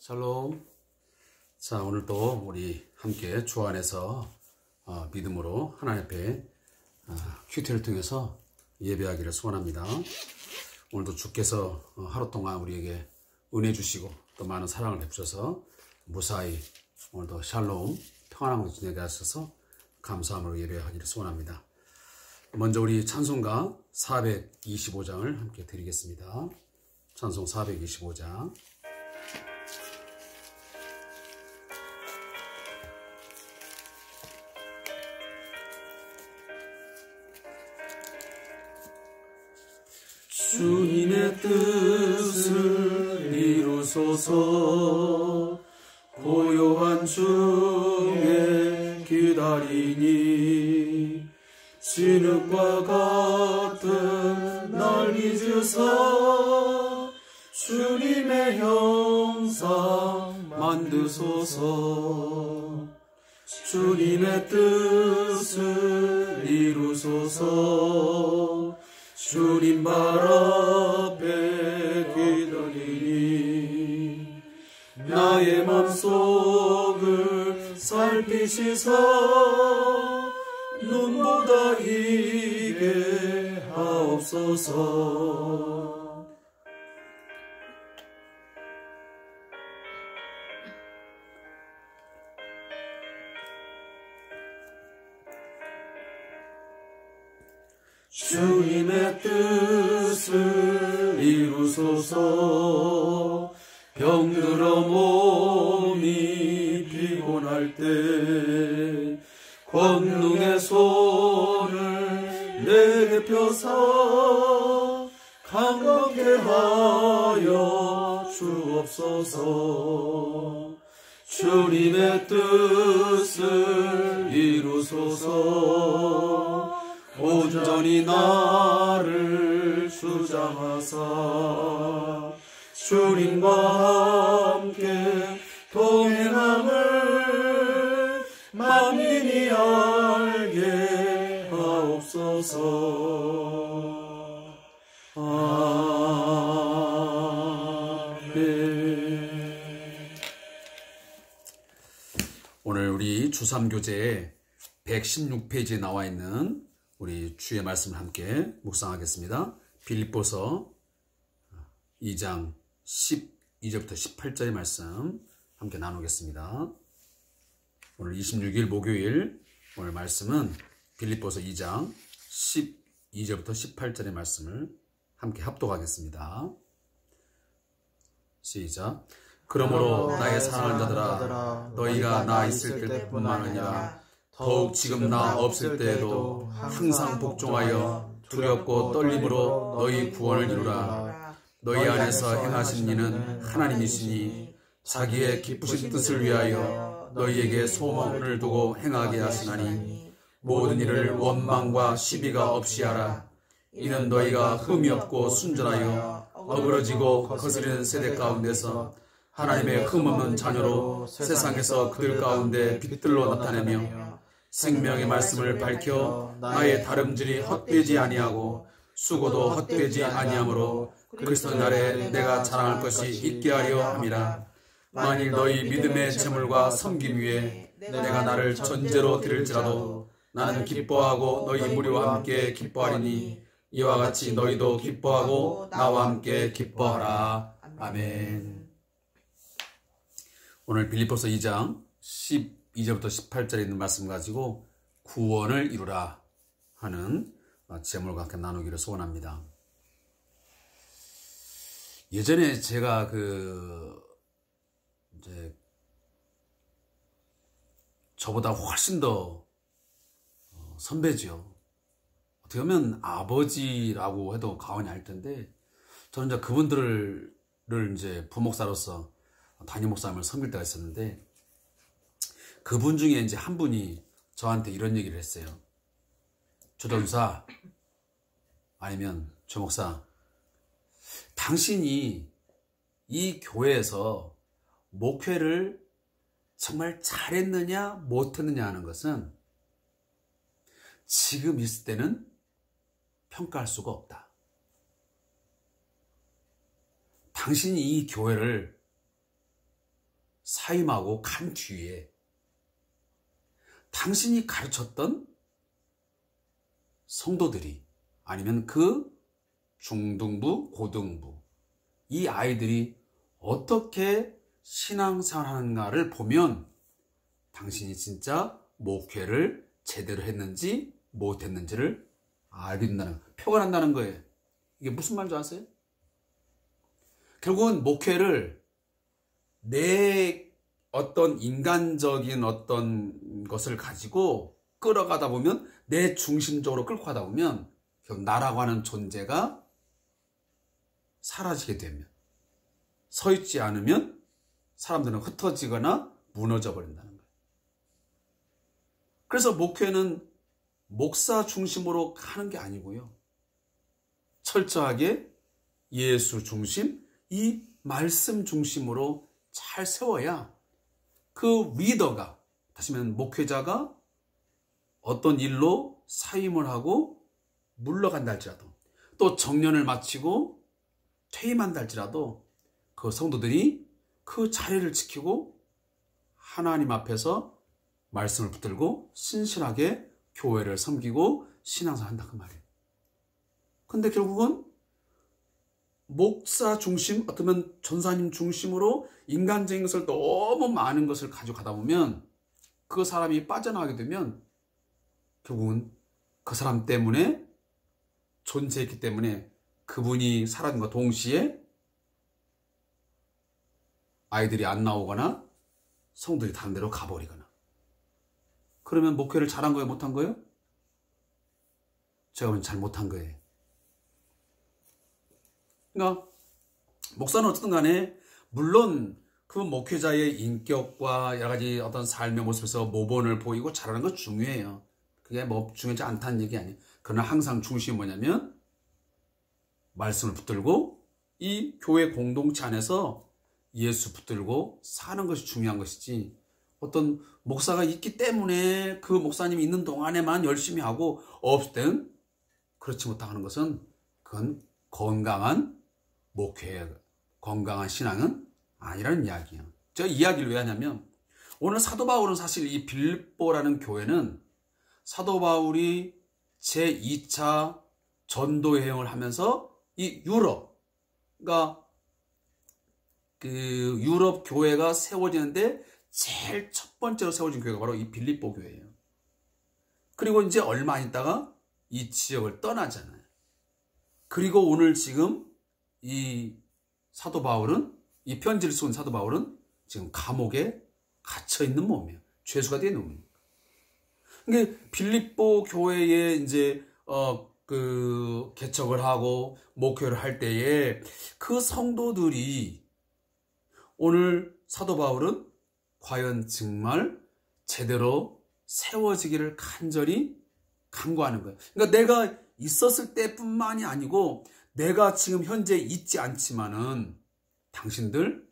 샬롬. 자, 오늘도 우리 함께 주 안에서 믿음으로 하나님 앞에 큐티를 통해서 예배하기를 소원합니다. 오늘도 주께서 하루 동안 우리에게 은혜 주시고 또 많은 사랑을 베푸셔서 무사히 오늘도 샬롬 평안함을 지내게 하셔서 감사함으로 예배하기를 소원합니다. 먼저 우리 찬송가 425장을 함께 드리겠습니다. 찬송 425장. 주님의 뜻을 이루소서. 고요한 중에 기다리니 진흙과 같은 날 빚으사 주님의 형상 만드소서. 주님의 뜻을 이루소서. 주님 발 앞에 기다리니 나의 맘속을 살피시사 눈보다 이게 하옵소서. 주님의 뜻을 이루소서. 병들어 몸이 피곤할 때 권능의 손을 내게 펴사 강건케 하여 주옵소서. 주님의 뜻을 이루소서. 온전히 나를 주장하사 주님과 함께 동행함을 만민이 알게 하옵소서. 아멘. 오늘 우리 주3교재에 116페이지에 나와 있는 우리 주의 말씀을 함께 묵상하겠습니다. 빌립보서 2장 12절부터 18절의 말씀 함께 나누겠습니다. 오늘 26일 목요일 오늘 말씀은 빌립보서 2장 12절부터 18절의 말씀을 함께 합독하겠습니다. 시작. 그러므로 나의 사랑하는 자들아, 너희가 나 있을 때뿐만 아니라 더욱 지금 나 없을 때에도 항상 복종하여 두렵고 떨림으로 너희 구원을 이루라. 너희 안에서 행하신 이는 하나님이시니 자기의 기쁘신 뜻을 위하여 너희에게 소망을 두고 행하게 하시나니 모든 일을 원망과 시비가 없이 하라. 이는 너희가 흠이 없고 순전하여 어그러지고 거스리는 세대 가운데서 하나님의 흠없는 자녀로 세상에서 그들 가운데 빛들로 나타내며 생명의 말씀을 밝혀 나의 다름질이 헛되지 아니하고 수고도 헛되지 아니하므로 그리스도 날에 내가 자랑할 것이 있게 하려 함이라. 만일 너희 믿음의 재물과 섬김 위에 내가 나를 전제로 드릴지라도 나는 기뻐하고 너희 무리와 함께 기뻐하리니 이와 같이 너희도 기뻐하고 나와 함께 기뻐하라. 아멘. 오늘 빌립보서 2장 12절부터 18절에 있는 말씀 가지고 구원을 이루라 하는 제목과 함께 나누기를 소원합니다. 예전에 제가 이제 저보다 훨씬 더 선배죠. 어떻게 보면 아버지라고 해도 과언이 아닐 텐데, 저는 이제 그분들을 이제 부목사로서 담임 목사님을 섬길 때가 있었는데, 그분 중에 이제 한 분이 저한테 이런 얘기를 했어요. 조전사, 아니면 조 목사, 당신이 이 교회에서 목회를 정말 잘했느냐 못했느냐 하는 것은 지금 있을 때는 평가할 수가 없다. 당신이 이 교회를 사임하고 간 뒤에 당신이 가르쳤던 성도들이 아니면 그 중등부, 고등부 이 아이들이 어떻게 신앙생활 하는가를 보면 당신이 진짜 목회를 제대로 했는지 못했는지를 알게 된다는 거예요. 표가 난다는 거예요. 이게 무슨 말인지 아세요? 결국은 목회를 내 어떤 인간적인 어떤 것을 가지고 끌어가다 보면 내 중심적으로 끌고 가다 보면 결국 나라고 하는 존재가 사라지게 되면 서 있지 않으면 사람들은 흩어지거나 무너져 버린다는 거예요. 그래서 목회는 목사 중심으로 가는 게 아니고요. 철저하게 예수 중심, 이 말씀 중심으로 잘 세워야 그 리더가, 다시 말하면 목회자가 어떤 일로 사임을 하고 물러간다 할지라도 또 정년을 마치고 퇴임한다 할지라도 그 성도들이 그 자리를 지키고 하나님 앞에서 말씀을 붙들고 신실하게 교회를 섬기고 신앙생활 한다 그 말이에요. 근데 결국은 목사 중심, 어쩌면 전사님 중심으로 인간적인 것을 너무 많은 것을 가져가다 보면 그 사람이 빠져나가게 되면 결국은 그 사람 때문에 존재했기 때문에 그분이 사라진과 동시에 아이들이 안 나오거나 성들이 다른 데로 가버리거나 그러면 목회를 잘한 거예요? 못한 거예요? 제가 보기엔 잘 못한 거예요. 그러니까 목사는 어쨌든 간에 물론 그 목회자의 인격과 여러 가지 어떤 삶의 모습에서 모범을 보이고 잘하는 거 중요해요. 그게 뭐 중요하지 않다는 얘기 아니에요. 그러나 항상 중심이 뭐냐면 말씀을 붙들고 이 교회 공동체 안에서 예수 붙들고 사는 것이 중요한 것이지 어떤 목사가 있기 때문에 그 목사님이 있는 동안에만 열심히 하고 없을 때는 그렇지 못하는 것은 그건 건강한 목회, 건강한 신앙은 아니라는 이야기예요. 제가 이야기를 왜 하냐면 오늘 사도 바울은 사실 이 빌립보라는 교회는 사도 바울이 제2차 전도 여행을 하면서 이 유럽, 그러니까 그 유럽 교회가 세워지는데 제일 첫 번째로 세워진 교회가 바로 이 빌립보 교회예요. 그리고 이제 얼마 안 있다가 이 지역을 떠나잖아요. 그리고 오늘 지금 이 사도 바울은 이 편지를 쓴 사도 바울은 지금 감옥에 갇혀 있는 몸이에요. 죄수가 된 몸이에요. 그러니까 빌립보 교회에 이제 그 개척을 하고 목회를 할 때에 그 성도들이 오늘 사도 바울은 과연 정말 제대로 세워지기를 간절히 간구하는 거예요. 그러니까 내가 있었을 때뿐만이 아니고 내가 지금 현재 있지 않지만은 당신들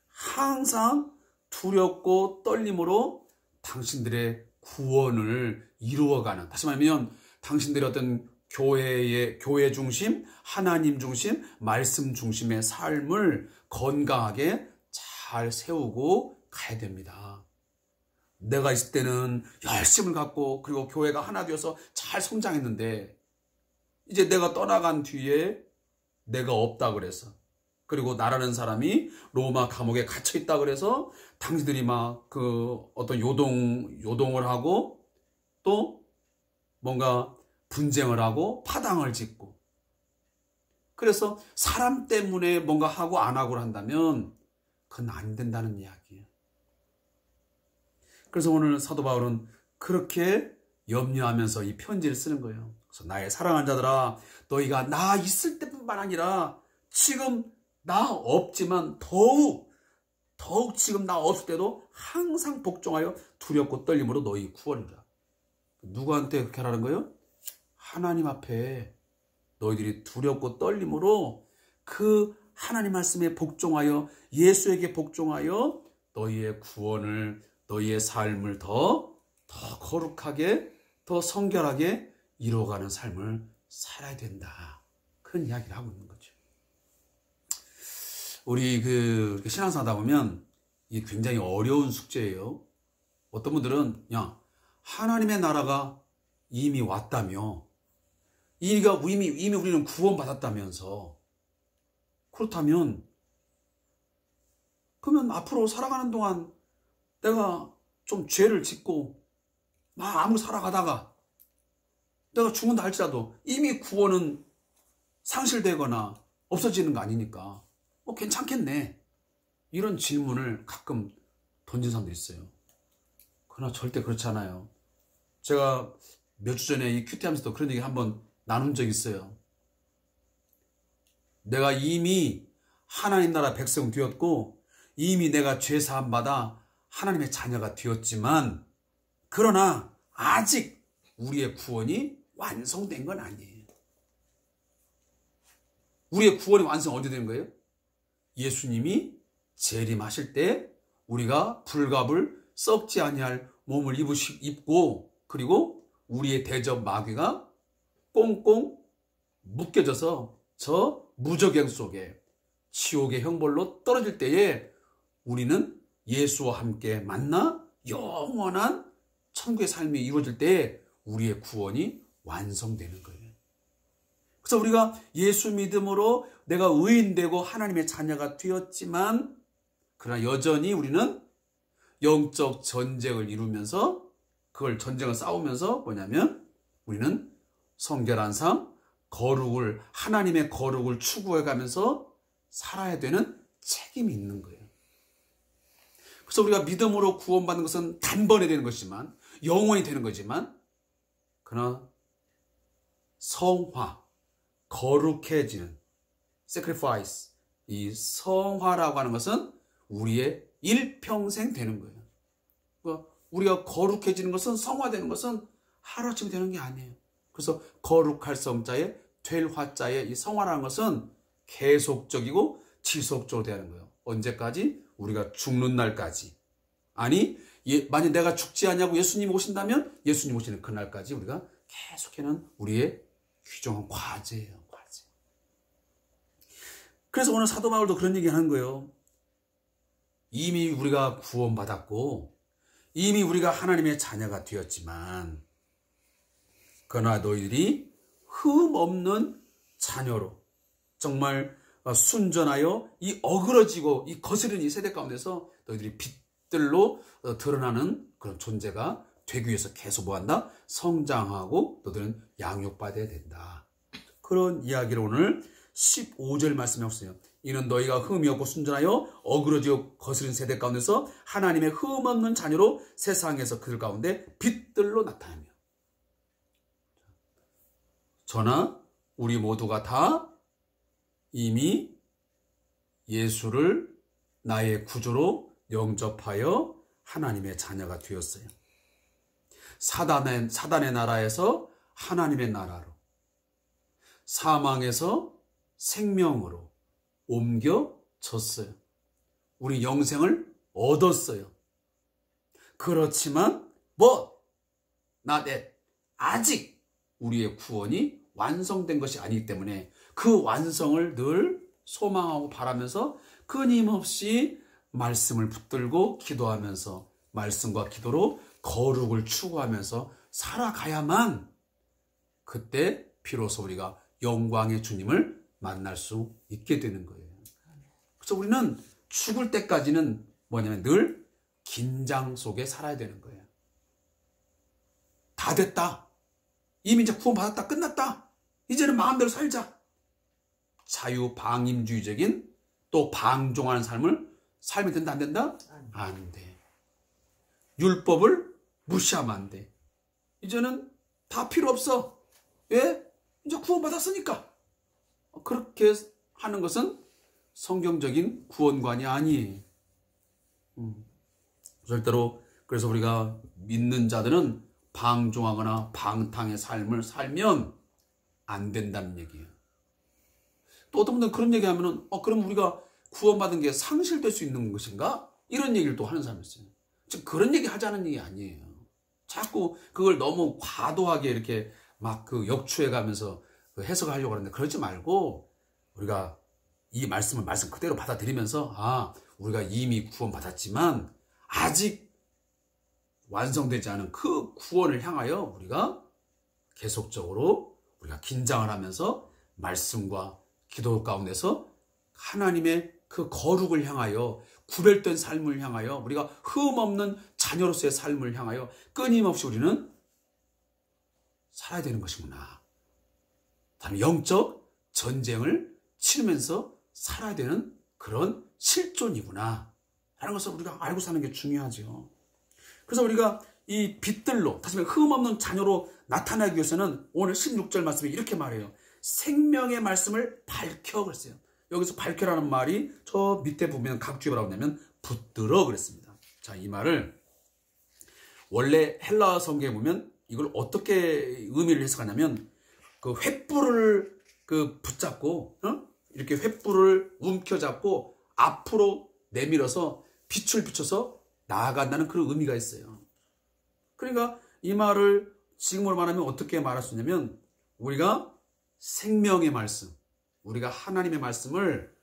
항상 두렵고 떨림으로 당신들의 구원을 이루어가는, 다시 말하면 당신들의 어떤 교회 중심, 하나님 중심, 말씀 중심의 삶을 건강하게 잘 세우고 가야 됩니다. 내가 있을 때는 열심을 갖고 그리고 교회가 하나 되어서 잘 성장했는데 이제 내가 떠나간 뒤에 내가 없다 그래서, 그리고 나라는 사람이 로마 감옥에 갇혀 있다 그래서 당신들이 막 그 어떤 요동을 하고 또 뭔가 분쟁을 하고 파당을 짓고, 그래서 사람 때문에 뭔가 하고 안 하고 한다면 그건 안 된다는 이야기예요. 그래서 오늘 사도 바울은 그렇게 염려하면서 이 편지를 쓰는 거예요. 그래서 나의 사랑하는 자들아, 너희가 나 있을 때뿐만 아니라 지금 나 없지만 더욱 지금 나 없을 때도 항상 복종하여 두렵고 떨림으로 너희 구원이라. 누구한테 그렇게 하라는 거예요? 하나님 앞에 너희들이 두렵고 떨림으로 그 하나님 말씀에 복종하여 예수에게 복종하여 너희의 구원을, 너희의 삶을 더 거룩하게, 더 성결하게 이루어가는 삶을 살아야 된다. 그런 이야기를 하고 있는 거죠. 우리 신앙생활 하다 보면 이게 굉장히 어려운 숙제예요. 어떤 분들은 야, 하나님의 나라가 이미 왔다며, 이미 우리는 구원받았다면서, 그렇다면 그러면 앞으로 살아가는 동안 내가 좀 죄를 짓고 막 아무 살아가다가 내가 죽는다 할지라도 이미 구원은 상실되거나 없어지는 거 아니니까 괜찮겠네, 이런 질문을 가끔 던진 사람도 있어요. 그러나 절대 그렇지 않아요. 제가 몇 주 전에 이 큐티 하면서도 그런 얘기 한번 나눈 적이 있어요. 내가 이미 하나님 나라 백성 되었고 이미 내가 죄 사함 받아 하나님의 자녀가 되었지만, 그러나 아직 우리의 구원이 완성된 건 아니에요. 우리의 구원이 완성 언제 되는 거예요? 예수님이 재림하실 때 우리가 불갑을 썩지 아니할 몸을 입고, 그리고 우리의 대접 마귀가 꽁꽁 묶여져서 저 무저갱 속에 지옥의 형벌로 떨어질 때에 우리는 예수와 함께 만나 영원한 천국의 삶이 이루어질 때 우리의 구원이 완성되는 거예요. 그래서 우리가 예수 믿음으로 내가 의인되고 하나님의 자녀가 되었지만, 그러나 여전히 우리는 영적 전쟁을 이루면서, 그걸 전쟁을 싸우면서 뭐냐면 우리는 성결한 삶, 하나님의 거룩을 추구해가면서 살아야 되는 책임이 있는 거예요. 그래서 우리가 믿음으로 구원받는 것은 단번에 되는 것이지만, 영원히 되는 거지만, 그러나 성화, 거룩해지는 sacrifice, 이 성화라고 하는 것은 우리의 일평생 되는 거예요. 그러니까 우리가 거룩해지는 것은, 성화되는 것은 하루아침에 되는 게 아니에요. 그래서 거룩할 성자에 될 화자에 이 성화라는 것은 계속적이고 지속적으로 되는 거예요. 언제까지? 우리가 죽는 날까지. 아니, 만약 내가 죽지 않냐고 예수님 오신다면 예수님 오시는 그날까지 우리가 계속해는 우리의 귀중한 과제예요. 과제. 그래서 오늘 사도 바울도 그런 얘기 하는 거예요. 이미 우리가 구원받았고 이미 우리가 하나님의 자녀가 되었지만, 그러나 너희들이 흠 없는 자녀로 정말 순전하여 이 어그러지고 이 거스른 이 세대 가운데서 너희들이 빛들로 드러나는 그런 존재가 되기 위해서 계속 뭐한다? 성장하고 너희들은 양육받아야 된다. 그런 이야기를 오늘 15절 말씀해 주세요. 이는 너희가 흠이 없고 순전하여 어그러지고 거스른 세대 가운데서 하나님의 흠 없는 자녀로 세상에서 그들 가운데 빛들로 나타나며. 저나 우리 모두가 다 이미 예수를 나의 구주로 영접하여 하나님의 자녀가 되었어요. 사단의 나라에서 하나님의 나라로, 사망에서 생명으로 옮겨졌어요. 우리 영생을 얻었어요. 그렇지만 아직 우리의 구원이 완성된 것이 아니기 때문에 그 완성을 늘 소망하고 바라면서 끊임없이 말씀을 붙들고 기도하면서 말씀과 기도로 거룩을 추구하면서 살아가야만 그때 비로소 우리가 영광의 주님을 만날 수 있게 되는 거예요. 그래서 우리는 죽을 때까지는 뭐냐면 늘 긴장 속에 살아야 되는 거예요. 다 됐다. 이미 이제 구원받았다. 끝났다. 이제는 마음대로 살자. 자유방임주의적인 또 방종하는 삶을 살면 된다 안 된다? 안 돼. 율법을 무시하면 안 돼. 이제는 다 필요 없어. 왜? 이제 구원받았으니까. 그렇게 하는 것은 성경적인 구원관이 아니에요. 절대로. 그래서 우리가 믿는 자들은 방종하거나 방탕의 삶을 살면 안 된다는 얘기예요. 또 어떤 분들은 그런 얘기하면은 그럼 우리가 구원받은 게 상실될 수 있는 것인가? 이런 얘기를 또 하는 사람이 있어요. 지금 그런 얘기 하자는 얘기 아니에요. 자꾸 그걸 너무 과도하게 이렇게 막 역추해 가면서 해석하려고 하는데 그러지 말고 우리가 이 말씀 그대로 받아들이면서 우리가 이미 구원받았지만 아직 완성되지 않은 그 구원을 향하여 우리가 계속적으로 우리가 긴장을 하면서 말씀과 기도 가운데서 하나님의 그 거룩을 향하여 구별된 삶을 향하여 우리가 흠없는 자녀로서의 삶을 향하여 끊임없이 우리는 살아야 되는 것이구나. 다음에 영적 전쟁을 치르면서 살아야 되는 그런 실존이구나 라는 것을 우리가 알고 사는 게 중요하죠. 그래서 우리가 이 빛들로, 다시 말해 흠없는 자녀로 나타나기 위해서는 오늘 16절 말씀에 이렇게 말해요. 생명의 말씀을 밝혀 그랬어요. 여기서 밝혀라는 말이 저 밑에 보면 각주에 뭐라고 하냐면 붙들어 그랬습니다. 자, 이 말을 원래 헬라어 성경에 보면 이걸 어떻게 의미를 해석하냐면 그 횃불을 붙잡고 이렇게 횃불을 움켜잡고 앞으로 내밀어서 빛을 비춰서 나아간다는 그런 의미가 있어요. 그러니까 이 말을 지금으로 말하면 어떻게 말할 수 있냐면 우리가 생명의 말씀, 우리가 하나님의 말씀을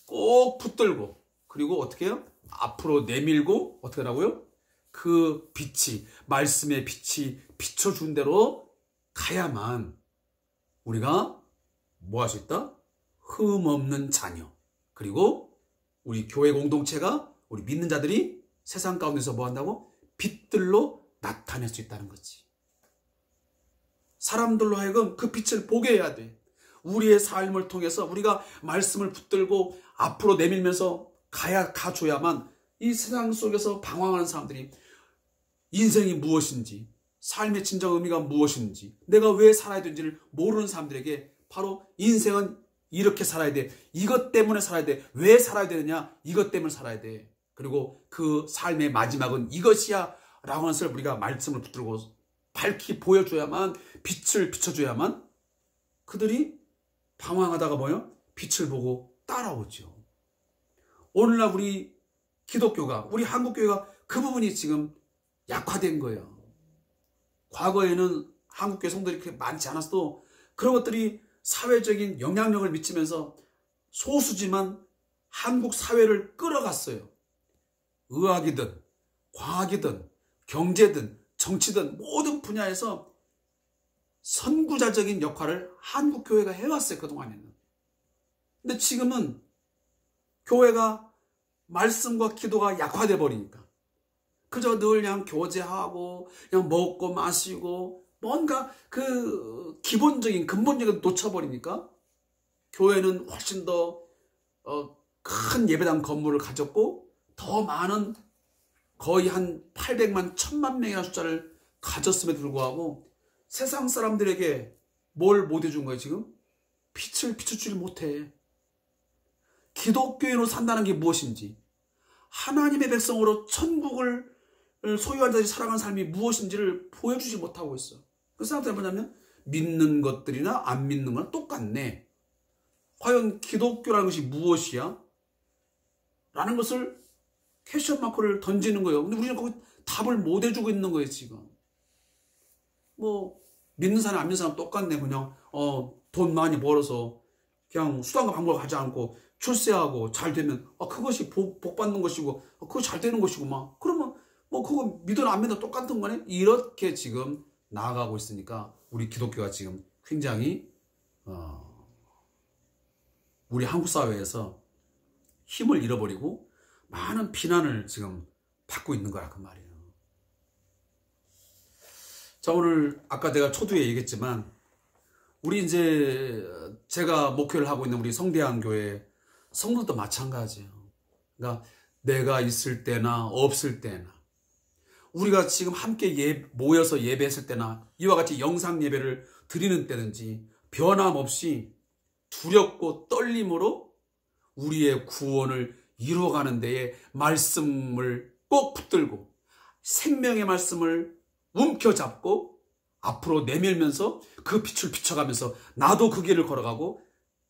꼭 붙들고 그리고 어떻게 해요? 앞으로 내밀고 어떻게 하라고요? 그 빛이, 말씀의 빛이 비춰준 대로 가야만 우리가 뭐 할 수 있다? 흠없는 자녀, 그리고 우리 교회 공동체가, 우리 믿는 자들이 세상 가운데서 뭐 한다고? 빛들로 나타낼 수 있다는 거지. 사람들로 하여금 그 빛을 보게 해야 돼. 우리의 삶을 통해서 우리가 말씀을 붙들고 앞으로 내밀면서 가줘야만 이 세상 속에서 방황하는 사람들이 인생이 무엇인지, 삶의 진정 의미가 무엇인지, 내가 왜 살아야 되는지를 모르는 사람들에게 바로 인생은 이렇게 살아야 돼. 이것 때문에 살아야 돼. 왜 살아야 되느냐? 이것 때문에 살아야 돼. 그리고 그 삶의 마지막은 이것이야 라고 하는 것을 우리가 말씀을 붙들고 밝히 보여줘야만, 빛을 비춰줘야만 그들이 방황하다가 뭐요? 빛을 보고 따라오죠. 오늘날 우리 기독교가, 우리 한국교회가 그 부분이 지금 약화된 거예요. 과거에는 한국교회 성도들이 그렇게 많지 않았어도 그런 것들이 사회적인 영향력을 미치면서 소수지만 한국 사회를 끌어갔어요. 의학이든 과학이든 경제든 정치든 모든 분야에서 선구자적인 역할을 한국교회가 해왔어요. 그동안에는. 근데 지금은 교회가 말씀과 기도가 약화돼 버리니까 그저 늘 그냥 교제하고 그냥 먹고 마시고 뭔가 그 기본적인 근본적인 놓쳐버리니까 교회는 훨씬 더 큰 예배당 건물을 가졌고 더 많은 거의 한 800만 1000만 명이라는 숫자를 가졌음에도 불구하고 세상 사람들에게 뭘 못 해준 거예요 지금? 빛을 비춰주지 못해. 기독교인으로 산다는 게 무엇인지, 하나님의 백성으로 천국을 소유한 자들이 살아가는 삶이 무엇인지를 보여주지 못하고 있어. 그 사람들은 뭐냐면 믿는 것들이나 안 믿는 거나 똑같네. 과연 기독교라는 것이 무엇이야? 라는 것을 퀘스천 마크를 던지는 거예요. 근데 우리는 거기 답을 못 해주고 있는 거예요 지금. 뭐 믿는 사람 안 믿는 사람 똑같네. 그냥 돈 많이 벌어서 그냥 수단과 방법을 가지 않고 출세하고 잘 되면 그것이 복 받는 것이고 그거 잘 되는 것이고 막 그러면 뭐 그거 믿어나 안 믿어나 똑같은 거네. 이렇게 지금 나아가고 있으니까 우리 기독교가 지금 굉장히 우리 한국 사회에서 힘을 잃어버리고 많은 비난을 지금 받고 있는 거라 그 말이에요. 자, 오늘 아까 내가 초두에 얘기했지만 우리 이제 제가 목회를 하고 있는 우리 성대한 교회 성도도 마찬가지예요. 그러니까 내가 있을 때나 없을 때나 우리가 지금 함께 모여서 예배했을 때나 이와 같이 영상 예배를 드리는 때든지 변함없이 두렵고 떨림으로 우리의 구원을 이루어가는 데에 말씀을 꼭 붙들고 생명의 말씀을 움켜잡고 앞으로 내밀면서 그 빛을 비춰가면서 나도 그 길을 걸어가고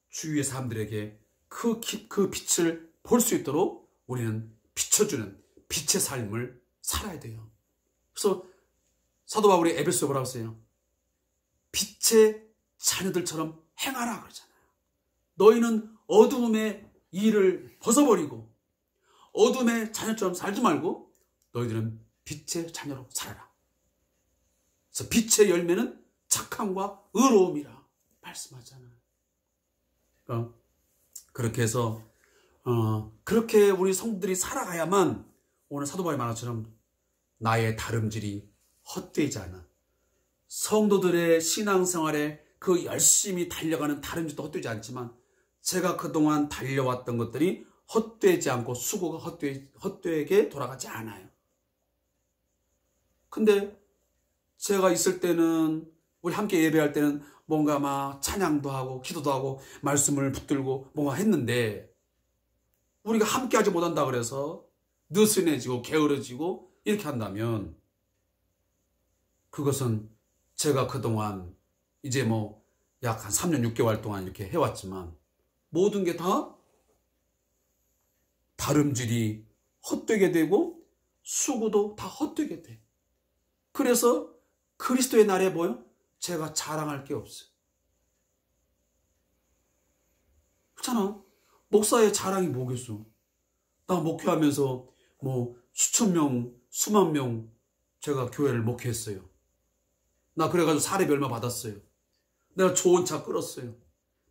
주위의 사람들에게 그 빛을 볼 수 있도록 우리는 비춰주는 빛의 삶을 살아야 돼요. 그래서 사도 바울이 에베소에 뭐라고 했어요? 빛의 자녀들처럼 행하라 그러잖아요. 너희는 어두움의 일을 벗어버리고 어둠의 자녀처럼 살지 말고 너희들은 빛의 자녀로 살아라. 그래서 빛의 열매는 착함과 의로움이라 말씀하잖아요. 그렇게 해서 그렇게 우리 성도들이 살아가야만 오늘 사도 바울이 말한 것처럼 나의 다름질이 헛되지 않아. 성도들의 신앙생활에 그 열심히 달려가는 다름질도 헛되지 않지만 제가 그동안 달려왔던 것들이 헛되지 않고 수고가 헛되게 돌아가지 않아요. 근데 제가 있을 때는 우리 함께 예배할 때는 뭔가 막 찬양도 하고 기도도 하고 말씀을 붙들고 뭔가 했는데 우리가 함께 하지 못한다 그래서 느슨해지고 게으러지고 이렇게 한다면 그것은 제가 그동안 이제 뭐 약 한 3년 6개월 동안 이렇게 해왔지만 모든 게 다 다름질이 헛되게 되고 수고도 다 헛되게 돼. 그래서 그리스도의 날에 뭐요? 제가 자랑할 게 없어요. 그렇잖아. 목사의 자랑이 뭐겠어? 나 목회하면서 뭐 수천 명, 수만 명 제가 교회를 목회했어요. 나 그래가지고 사례비 얼마 받았어요. 내가 좋은 차 끌었어요.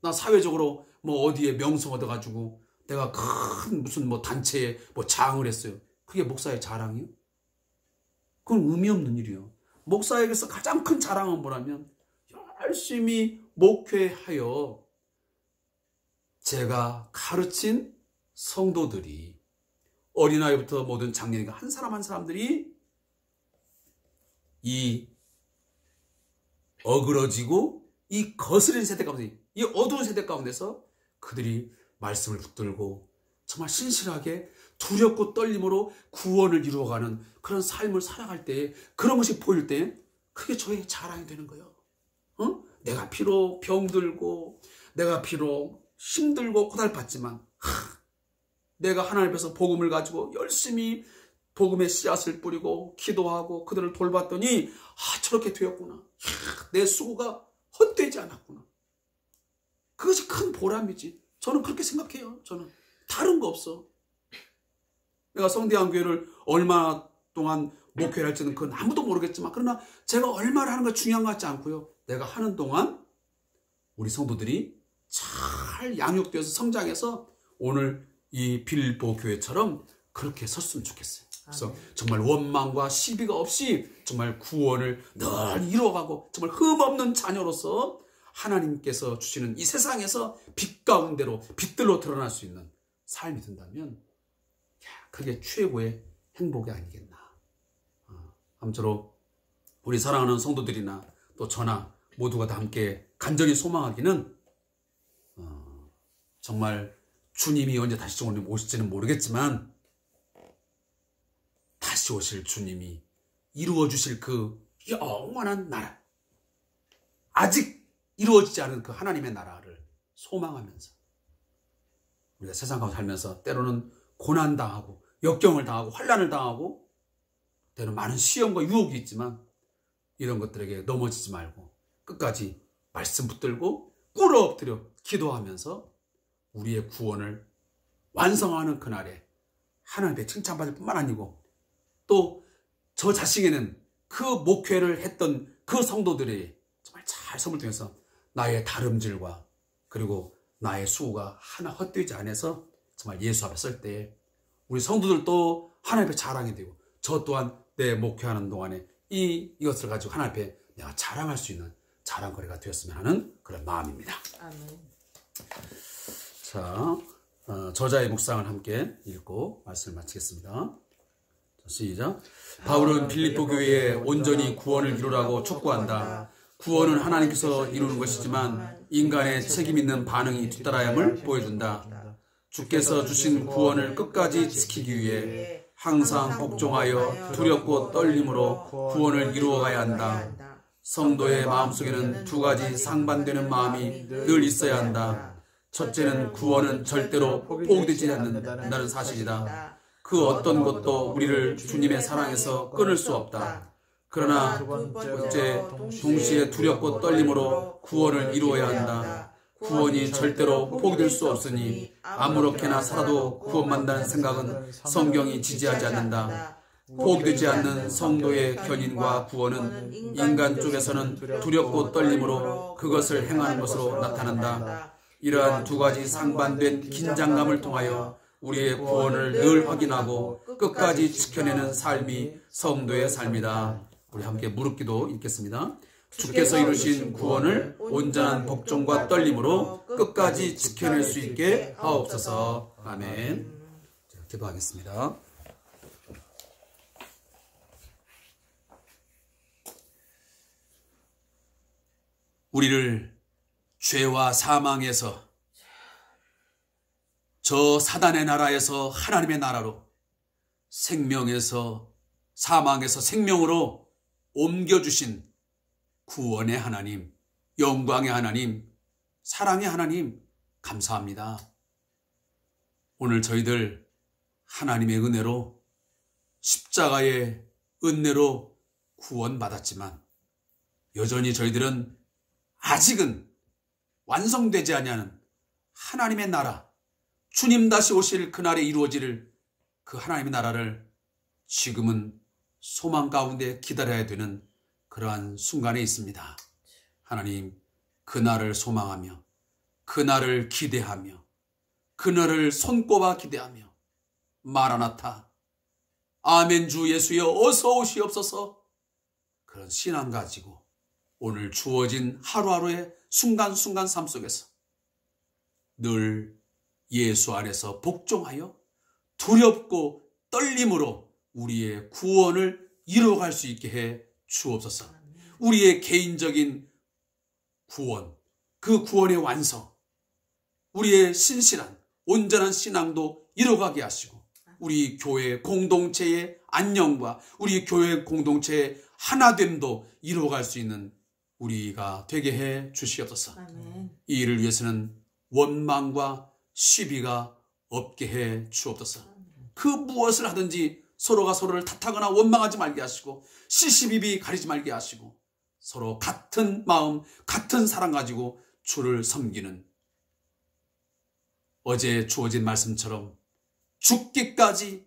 나 사회적으로 뭐 어디에 명성 얻어가지고 내가 큰 무슨 뭐 단체에 뭐 장을 했어요. 그게 목사의 자랑이요? 그건 의미 없는 일이요. 목사에게서 가장 큰 자랑은 뭐라면 열심히 목회하여 제가 가르친 성도들이 어린아이부터 모든 장년이가 한 사람 한 사람들이 이 어그러지고 이 거스린 세대 가운데 이 어두운 세대 가운데서 그들이 말씀을 붙들고 정말 신실하게 두렵고 떨림으로 구원을 이루어가는 그런 삶을 살아갈 때 그런 것이 보일 때 그게 저의 자랑이 되는 거예요. 내가 비록 병들고 내가 비록 힘들고 고달팠지만 내가 하나님 앞에서 복음을 가지고 열심히 복음의 씨앗을 뿌리고 기도하고 그들을 돌봤더니 저렇게 되었구나. 내 수고가 헛되지 않았구나. 그것이 큰 보람이지. 저는 그렇게 생각해요. 저는 다른 거 없어. 내가 성대한교회를 얼마나 동안 목회를 할지는 그건 아무도 모르겠지만 그러나 제가 얼마나 하는 거 중요한 것 같지 않고요. 내가 하는 동안 우리 성도들이 잘 양육되어서 성장해서 오늘 이 빌보 교회처럼 그렇게 섰으면 좋겠어요. 그래서 정말 원망과 시비가 없이 정말 구원을 늘 이루어가고 정말 흠없는 자녀로서 하나님께서 주시는 이 세상에서 빛 가운데로 빛들로 드러날 수 있는 삶이 된다면 그게 최고의 행복이 아니겠나. 아무쪼록 우리 사랑하는 성도들이나 또 저나 모두가 다 함께 간절히 소망하기는 정말 주님이 언제 다시 오실지는 모르겠지만 다시 오실 주님이 이루어 주실 그 영원한 나라, 아직 이루어지지 않은 그 하나님의 나라를 소망하면서 우리가 세상 가운데 살면서 때로는 고난당하고 역경을 당하고 환난을 당하고 때로는 많은 시험과 유혹이 있지만 이런 것들에게 넘어지지 말고 끝까지 말씀 붙들고 꿇어 엎드려 기도하면서 우리의 구원을 완성하는 그날에 하나님의 칭찬받을 뿐만 아니고 또 저 자식에는 그 목회를 했던 그 성도들이 정말 잘 섬을 통해서 나의 다름질과 그리고 나의 수고가 하나 헛되지 않아서 정말 예수 앞에 설 때 우리 성도들도 하나님 앞에 자랑이 되고 저 또한 내 목회하는 동안에 이것을 가지고 하나님 앞에 내가 자랑할 수 있는 자랑거리가 되었으면 하는 그런 마음입니다. 아멘. 자, 저자의 묵상을 함께 읽고 말씀을 마치겠습니다. 시작. 바울은 빌립보 교회에 온전히 구원을 이루라고 촉구한다. 구원은 하나님께서 이루는 것이지만 인간의 책임 있는 반응이 뒤따라야 함을 보여준다. 주께서 주신 구원을 끝까지 지키기 위해 항상 복종하여 두렵고 떨림으로 구원을 이루어가야 한다. 성도의 마음속에는 두 가지 상반되는 마음이 늘 있어야 한다. 첫째는 구원은 절대로 포기되지 않는다는 사실이다. 그 어떤 것도 우리를 주님의 사랑에서 끊을 수 없다. 그러나 둘째, 동시에 두렵고 떨림으로 구원을 이루어야 한다. 구원이 절대로 포기될 수 없으니 아무렇게나 살아도 구원받는다는 생각은 성경이 지지하지 않는다. 포기되지 않는 성도의 견인과 구원은 인간 쪽에서는 두렵고 떨림으로 그것을 행하는 것으로 나타난다. 이러한 두 가지 상반된 긴장감을 통하여 우리의 구원을 늘 확인하고 끝까지 지켜내는 삶이 성도의 삶이다. 우리 함께 무릎기도 읽겠습니다. 주께서 이루신 구원을 온전한 복종과 떨림으로 끝까지 지켜낼 수 있게 하옵소서. 아멘. 기도하겠습니다. 우리를 죄와 사망에서, 저 사단의 나라에서 하나님의 나라로, 생명에서 사망에서 생명으로 옮겨주신 구원의 하나님, 영광의 하나님, 사랑의 하나님, 감사합니다. 오늘 저희들 하나님의 은혜로, 십자가의 은혜로 구원받았지만 여전히 저희들은 아직은 완성되지 아니하는 하나님의 나라, 주님 다시 오실 그날에 이루어질 그 하나님의 나라를 지금은 소망 가운데 기다려야 되는 그러한 순간에 있습니다. 하나님, 그날을 소망하며, 그날을 기대하며, 그날을 손꼽아 기대하며, 마라나타, 아멘 주 예수여 어서 오시옵소서, 그런 신앙 가지고 오늘 주어진 하루하루의 순간순간 삶 속에서 늘 예수 안에서 복종하여 두렵고 떨림으로 우리의 구원을 이루어갈 수 있게 해 주옵소서. 우리의 개인적인 구원, 그 구원의 완성, 우리의 신실한 온전한 신앙도 이루어가게 하시고 우리 교회 공동체의 안녕과 우리 교회 공동체의 하나됨도 이루어갈 수 있는 우리가 되게 해 주시옵소서. 아멘. 이 일을 위해서는 원망과 시비가 없게 해 주옵소서. 그 무엇을 하든지 서로가 서로를 탓하거나 원망하지 말게 하시고 시시비비 가리지 말게 하시고 서로 같은 마음, 같은 사랑 가지고 주를 섬기는, 어제 주어진 말씀처럼 죽기까지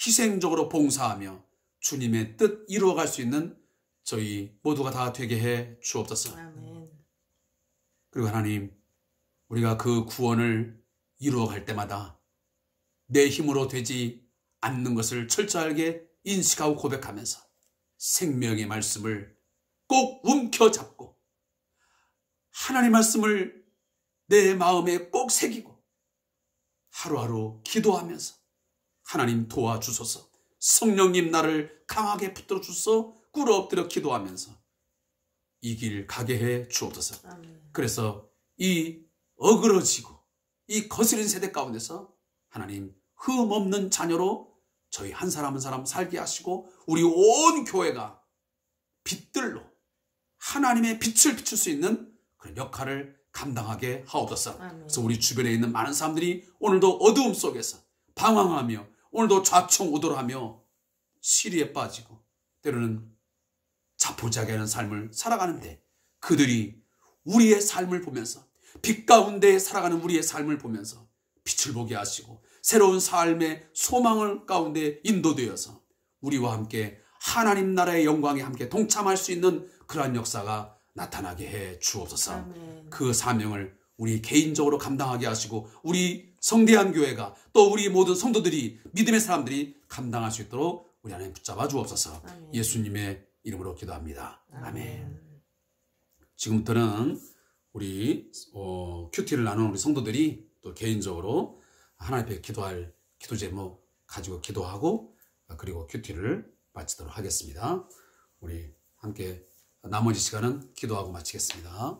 희생적으로 봉사하며 주님의 뜻 이루어갈 수 있는 저희 모두가 다 되게 해 주옵소서. 아멘. 그리고 하나님, 우리가 그 구원을 이루어갈 때마다 내 힘으로 되지 않는 것을 철저하게 인식하고 고백하면서 생명의 말씀을 꼭 움켜잡고 하나님 말씀을 내 마음에 꼭 새기고 하루하루 기도하면서 하나님 도와주소서, 성령님 나를 강하게 붙들어 주소서, 꿇어 엎드려 기도하면서 이 길 가게 해 주옵소서. 아멘. 그래서 이 어그러지고 이 거스린 세대 가운데서 하나님 흠없는 자녀로 저희 한 사람 한 사람 살게 하시고 우리 온 교회가 빛들로 하나님의 빛을 비출 수 있는 그런 역할을 감당하게 하옵소서. 그래서 우리 주변에 있는 많은 사람들이 오늘도 어두움 속에서 방황하며 오늘도 좌충우돌하며 시리에 빠지고 때로는 자포자기하는 삶을 살아가는데 그들이 우리의 삶을 보면서 빛 가운데 살아가는 우리의 삶을 보면서 빛을 보게 하시고 새로운 삶의 소망을 가운데 인도되어서 우리와 함께 하나님 나라의 영광에 함께 동참할 수 있는 그러한 역사가 나타나게 해 주옵소서. 아멘. 그 사명을 우리 개인적으로 감당하게 하시고 우리 성대한 교회가 또 우리 모든 성도들이 믿음의 사람들이 감당할 수 있도록 우리 하나님 붙잡아 주옵소서. 아멘. 예수님의 이름으로 기도합니다. 아멘. 아멘. 지금부터는 우리 큐티를 나누는 우리 성도들이 또 개인적으로 하나님 앞에 기도할 기도 제목 가지고 기도하고 그리고 큐티를 마치도록 하겠습니다. 우리 함께 나머지 시간은 기도하고 마치겠습니다.